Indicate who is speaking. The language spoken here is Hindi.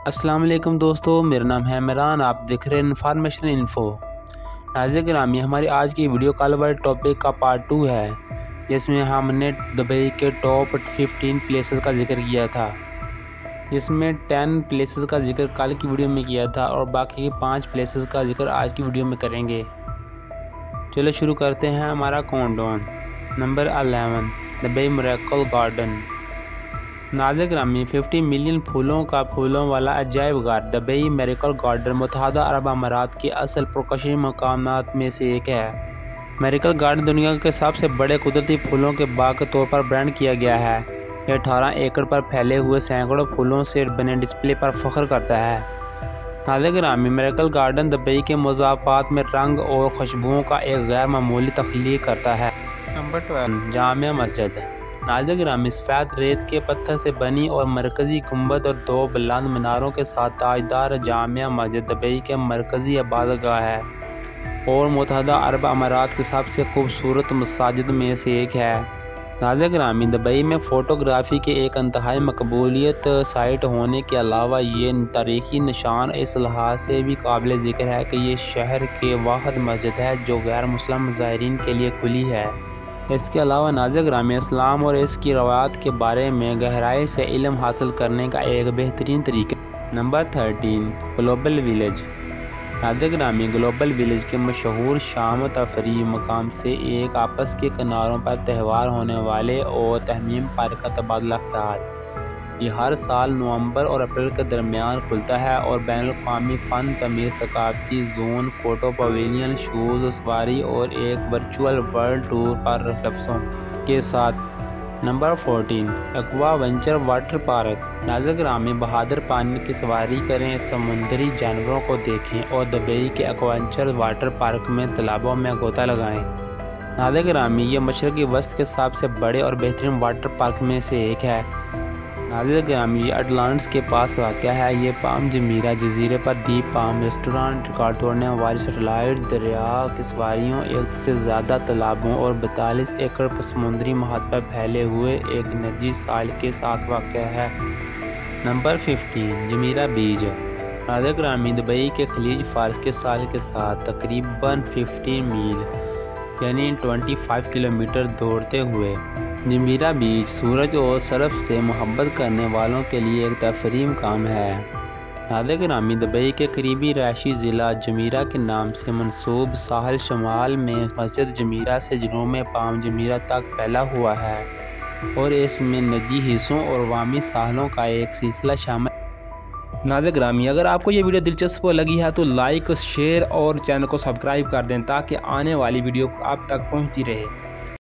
Speaker 1: अस्सलाम वालेकुम दोस्तों, मेरा नाम है इमरान। आप देख रहे हैं इन्फॉर्मेशन इन्फो। नाज़रीन ग्रामी, हमारी आज की वीडियो कल वाले टॉपिक का पार्ट 2 है, जिसमें हमने दुबई के टॉप 15 प्लेसेस का जिक्र किया था, जिसमें 10 प्लेसेस का जिक्र कल की वीडियो में किया था और बाकी 5 प्लेसेस का जिक्र आज की वीडियो में करेंगे। चलो शुरू करते हैं हमारा countdown. Number 11, Dubai miracle garden. नाज़रीन ग्रामी, 50 मिलियन फूलों वाला अजायब घर दुबई मिरेकल गार्डन मुत्तहदा अरब अमारात के असल पुरकशिश मकामात में से एक है। मिरेकल गार्डन दुनिया के सबसे बड़े कुदरती फूलों के बाग के तौर पर ब्रांड किया गया है। यह 18 एकड़ पर फैले हुए सैकड़ों फूलों से बने डिस्प्ले पर फख्र करता है। नाज़रीन ग्रामी, मिरेकल गार्डन दुबई के मज़ाफ़ात में रंग और खुशबुओं का एक गैर मामूली तख्लीक करता है। नंबर 12, जामिया मस्जिद। नाज़रीन ग्रामी, सफ़ेद रेत के पत्थर से बनी और मरकज़ी गुंबद और 2 बुलंद मीनारों के साथ ताजदार जामिया मस्जिद दुबई के मरकज़ी इबादतगाह है और मुत्तहदा अरब अमारात के सबसे खूबसूरत मसाजिद में से एक है। नाज़रीन ग्रामी, दुबई में फ़ोटोग्राफ़ी के एक इंतहाई मकबूलियत साइट होने के अलावा ये तारीख़ी निशान इस लिहाज से भी काबिल ज़िक्र है कि ये शहर के वाहिद मस्जिद है जो गैर मुस्लिम ज़ायरीन के लिए खुली है। इसके अलावा नाज़रीन ग्रामी, इस्लाम और इसकी रवायात के बारे में गहराई से इल्म हासिल करने का एक बेहतरीन तरीका। Number 13, global village. नाज़रीन ग्रामी, ग्लोबल विलेज के मशहूर शाम तफरीह मकाम से एक आपस के किनारों पर त्यौहार होने वाले और तहमीम पार्क का तबादला ख्याल। ये हर साल नवंबर और अप्रैल के दरमियान खुलता है और बैनुल-अक़वामी फ़न तमीर, सकाफ़ती जोन, फ़ोटो पवेलियन, शूज़ सवारी और एक वर्चुअल वर्ल्ड टूर पर लफ्ज़ों के साथ। Number 14, aqua venture water park. नाज़रीन ग्रामी, बहादुर पानी की सवारी करें, समुद्री जानवरों को देखें और दुबई के एक्वावेंचर वाटर पार्क में तालाबों में गोता लगाएं। नाज़रीन ग्रामी, ये मशरक़ी वस्त के सबसे बड़े और बेहतरीन वाटर पार्क में से एक है। नाज़रीन ग्रामी, ये अटलांटिस के पास वाक़या है। ये पाम जमीरा जजीरे पर दीप पाम रेस्टोरेंट, रिकॉर्ड तोड़ने वाली सैटेलाइट, दरिया की सवारियों, 1 से ज़्यादा तालाबों और 42 एकड़ पर समुद्री महाज पर फैले हुए एक निजी साल के साथ वाक़या है। नंबर 15, जमीरा बीच। नाज़रीन ग्रामी, दुबई के खलीज फारस के साल के साथ तकरीबन 15 मील यानी 25 किलोमीटर दौड़ते हुए जमीरा बीच सूरज और सरफ से मोहब्बत करने वालों के लिए एक तफरीह मकाम है। नाज़रीन ग्रामी, दुबई के करीबी रहायशी ज़िला जमीरा के नाम से मंसूब साहल शमाल में मस्जिद जमीरा से जनूब में पाम जमीरा तक फैला हुआ है और इसमें निजी हिस्सों और अवामी साहलों का एक सिलसिला शामिल। नाज़रीन ग्रामी, अगर आपको ये वीडियो दिलचस्प लगी है तो लाइक, शेयर और चैनल को सब्सक्राइब कर दें ताकि आने वाली वीडियो आप तक पहुँचती रहे।